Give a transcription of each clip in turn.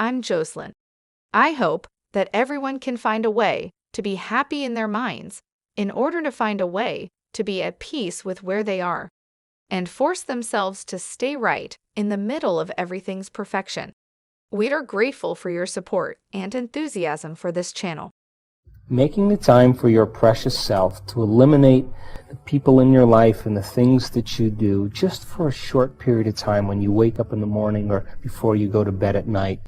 I'm Jocelyn. I hope that everyone can find a way to be happy in their minds in order to find a way to be at peace with where they are and force themselves to stay right in the middle of everything's perfection. We are grateful for your support and enthusiasm for this channel. Making the time for your precious self to eliminate the people in your life and the things that you do just for a short period of time when you wake up in the morning or before you go to bed at night,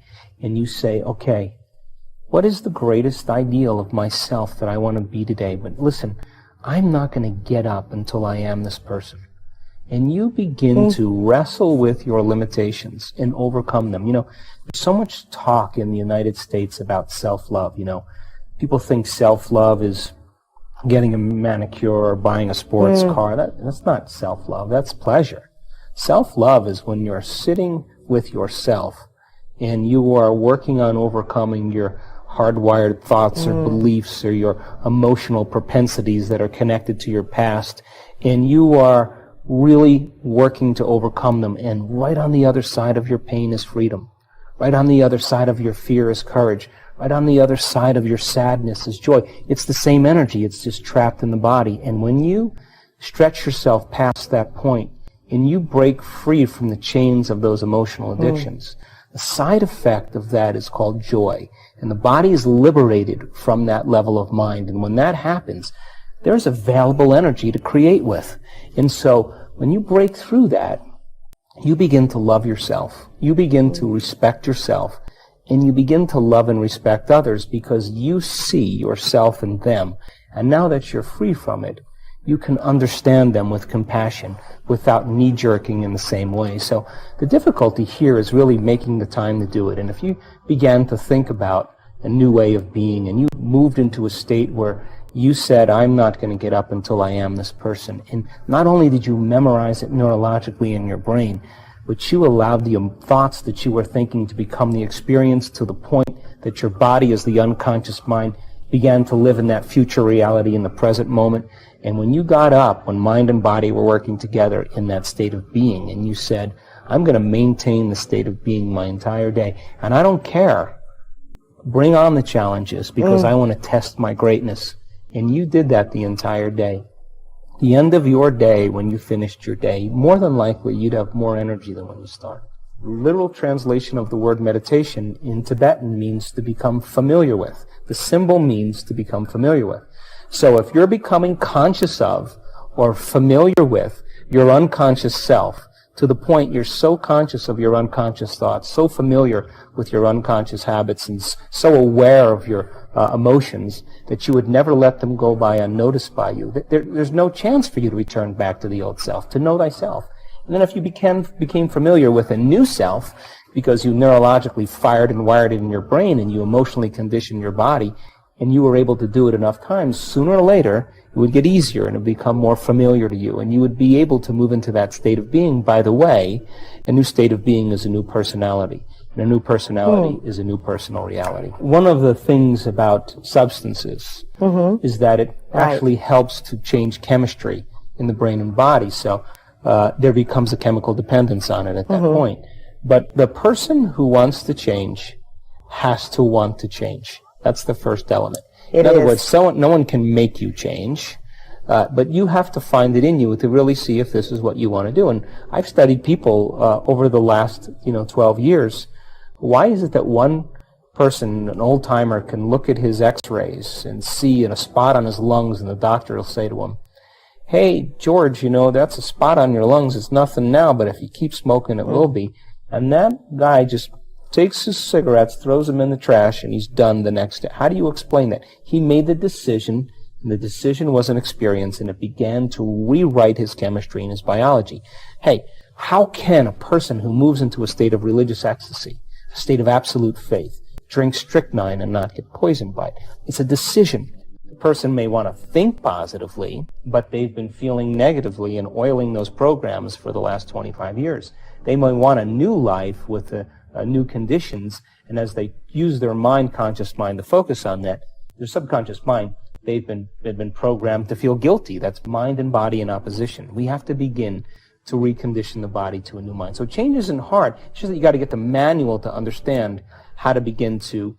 and you say, okay, what is the greatest ideal of myself that I want to be today? But listen, I'm not going to get up until I am this person. And you begin to wrestle with your limitations and overcome them. You know, there's so much talk in the United States about self-love. You know, people think self-love is getting a manicure or buying a sports car. That's not self-love. That's pleasure. Self-love is when you're sitting with yourself and you are working on overcoming your hardwired thoughts or beliefs or your emotional propensities that are connected to your past, and you are really working to overcome them. And right on the other side of your pain is freedom. Right on the other side of your fear is courage. Right on the other side of your sadness is joy. It's the same energy. It's just trapped in the body. And when you stretch yourself past that point and you break free from the chains of those emotional addictions, the side effect of that is called joy. And the body is liberated from that level of mind. And when that happens, there's available energy to create with. And so when you break through that, you begin to love yourself. You begin to respect yourself. And you begin to love and respect others because you see yourself in them. And now that you're free from it, you can understand them with compassion without knee-jerking in the same way. So the difficulty here is really making the time to do it. And if you began to think about a new way of being and you moved into a state where you said, I'm not going to get up until I am this person, and not only did you memorize it neurologically in your brain, but you allowed the thoughts that you were thinking to become the experience to the point that your body as the unconscious mind began to live in that future reality in the present moment. And when you got up, when mind and body were working together in that state of being, and you said, I'm going to maintain the state of being my entire day, and I don't care. Bring on the challenges because I want to test my greatness. And you did that the entire day. The end of your day, when you finished your day, more than likely you'd have more energy than when you started. The literal translation of the word meditation in Tibetan means to become familiar with. The symbol means to become familiar with. So if you're becoming conscious of or familiar with your unconscious self, to the point you're so conscious of your unconscious thoughts, so familiar with your unconscious habits, and so aware of your emotions that you would never let them go by unnoticed by you, there's no chance for you to return back to the old self, to know thyself. And then if you became familiar with a new self, because you neurologically fired and wired it in your brain and you emotionally conditioned your body, and you were able to do it enough times, sooner or later, it would get easier and it would become more familiar to you. And you would be able to move into that state of being. By the way, a new state of being is a new personality. And a new personality is a new personal reality. One of the things about substances is that it actually helps to change chemistry in the brain and body. So there becomes a chemical dependence on it at that point. But the person who wants to change has to want to change. That's the first element. In other words, no one can make you change, but you have to find it in you to really see if this is what you want to do. And I've studied people over the last 12 years. Why is it that one person, an old-timer, can look at his x-rays and see a spot on his lungs, and the doctor will say to him, hey, George, that's a spot on your lungs. It's nothing now, but if you keep smoking, it will be. And that guy just takes his cigarettes, throws them in the trash, and he's done the next day. How do you explain that? He made the decision, and the decision was an experience, and it began to rewrite his chemistry and his biology. Hey, how can a person who moves into a state of religious ecstasy, a state of absolute faith, drink strychnine and not get poisoned by it? It's a decision. The person may want to think positively, but they've been feeling negatively and oiling those programs for the last 25 years. They may want a new life with new conditions, and as they use their conscious mind to focus on that, their subconscious mind, they've been programmed to feel guilty. That's mind and body in opposition. We have to begin to recondition the body to a new mind. So change isn't hard. It's just that you got to get the manual to understand how to begin to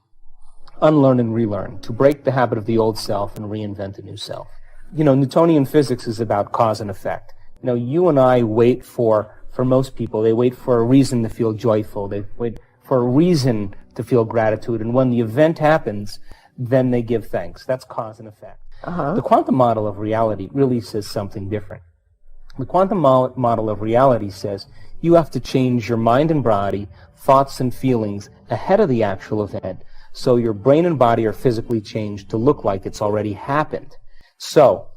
unlearn and relearn, to break the habit of the old self and reinvent a new self. You know, Newtonian physics is about cause and effect. You know, you and I wait for most people, they wait for a reason to feel joyful. They wait for a reason to feel gratitude. And when the event happens, then they give thanks. That's cause and effect. The quantum model of reality really says something different. The quantum model of reality says you have to change your mind and body, thoughts and feelings ahead of the actual event, so your brain and body are physically changed to look like it's already happened. So,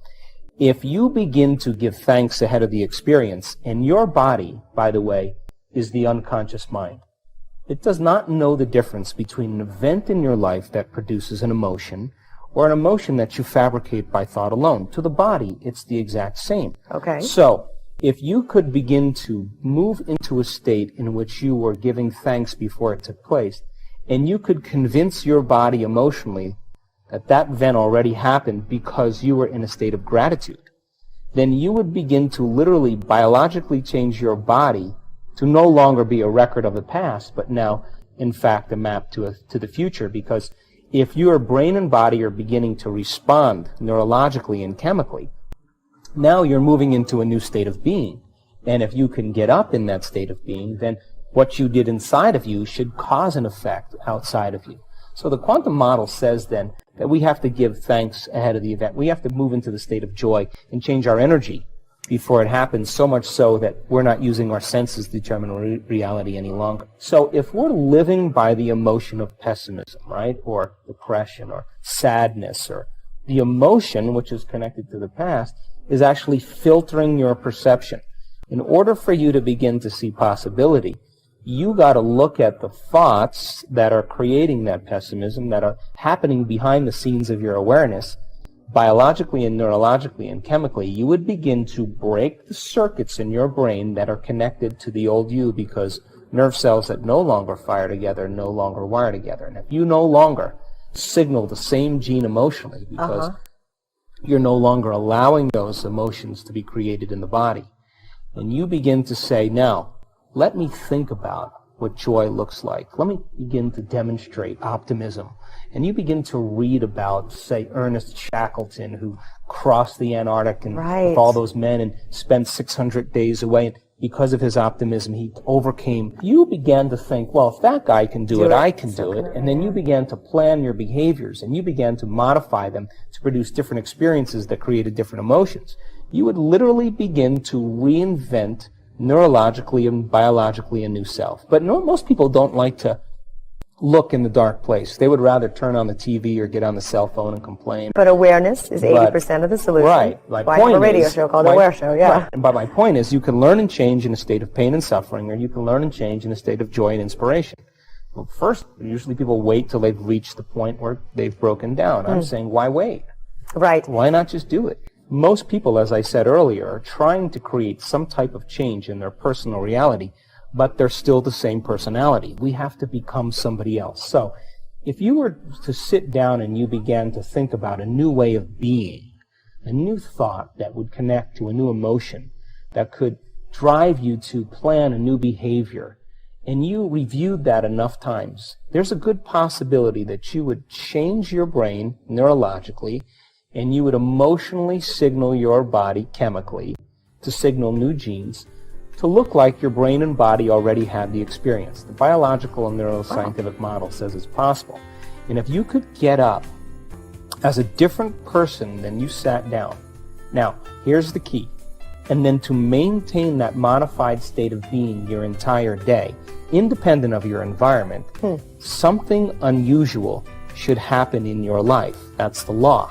if you begin to give thanks ahead of the experience, and your body, by the way, is the unconscious mind. It does not know the difference between an event in your life that produces an emotion or an emotion that you fabricate by thought alone. To the body, it's the exact same. Okay. So, if you could begin to move into a state in which you were giving thanks before it took place, and you could convince your body emotionally that that event already happened because you were in a state of gratitude, then you would begin to literally biologically change your body to no longer be a record of the past, but now, in fact, a map to the future. Because if your brain and body are beginning to respond neurologically and chemically, now you're moving into a new state of being. And if you can get up in that state of being, then what you did inside of you should cause an effect outside of you. So the quantum model says then that we have to give thanks ahead of the event. We have to move into the state of joy and change our energy before it happens, so much so that we're not using our senses to determine reality any longer. So if we're living by the emotion of pessimism, right, or depression or sadness, or the emotion, which is connected to the past, is actually filtering your perception. In order for you to begin to see possibility, you got to look at the thoughts that are creating that pessimism, that are happening behind the scenes of your awareness, biologically and neurologically and chemically. You would begin to break the circuits in your brain that are connected to the old you, because nerve cells that no longer fire together no longer wire together. And if you no longer signal the same gene emotionally, because you're no longer allowing those emotions to be created in the body, and you begin to say, now, let me think about what joy looks like. Let me begin to demonstrate optimism. And you begin to read about, say, Ernest Shackleton, who crossed the Antarctic and with all those men and spent 600 days away. And because of his optimism, he overcame. You began to think, well, if that guy can do it, I can do it. And then you began to plan your behaviors, and you began to modify them to produce different experiences that created different emotions. You would literally begin to reinvent neurologically and biologically a new self. But most people don't like to look in the dark place. They would rather turn on the TV or get on the cell phone and complain. But awareness is 80% of the solution. Right. Well, I have a radio show called The Aware Show, Right. But my point is, you can learn and change in a state of pain and suffering, or you can learn and change in a state of joy and inspiration. Well, first, usually people wait till they've reached the point where they've broken down. I'm saying, why wait? Right. Why not just do it? Most people, as I said earlier, are trying to create some type of change in their personal reality, but they're still the same personality. We have to become somebody else. So, if you were to sit down and you began to think about a new way of being, a new thought that would connect to a new emotion, that could drive you to plan a new behavior, and you reviewed that enough times, there's a good possibility that you would change your brain neurologically, and you would emotionally signal your body chemically to signal new genes to look like your brain and body already had the experience. The biological and neuroscientific model says it's possible. And if you could get up as a different person than you sat down, now, here's the key, and then to maintain that modified state of being your entire day, independent of your environment, something unusual should happen in your life. That's the law.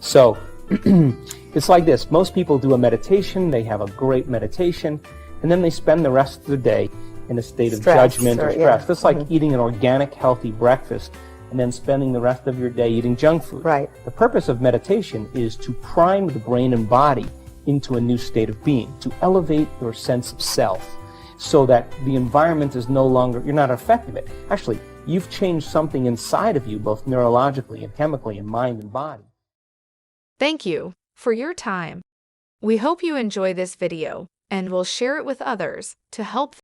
So, it's like this. Most people do a meditation, they have a great meditation, and then they spend the rest of the day in a state of judgment or stress. It's like eating an organic, healthy breakfast and then spending the rest of your day eating junk food. Right. The purpose of meditation is to prime the brain and body into a new state of being, to elevate your sense of self so that the environment is no longer, you're not affected by it. Actually, you've changed something inside of you, both neurologically and chemically in mind and body. Thank you for your time. We hope you enjoy this video and will share it with others to help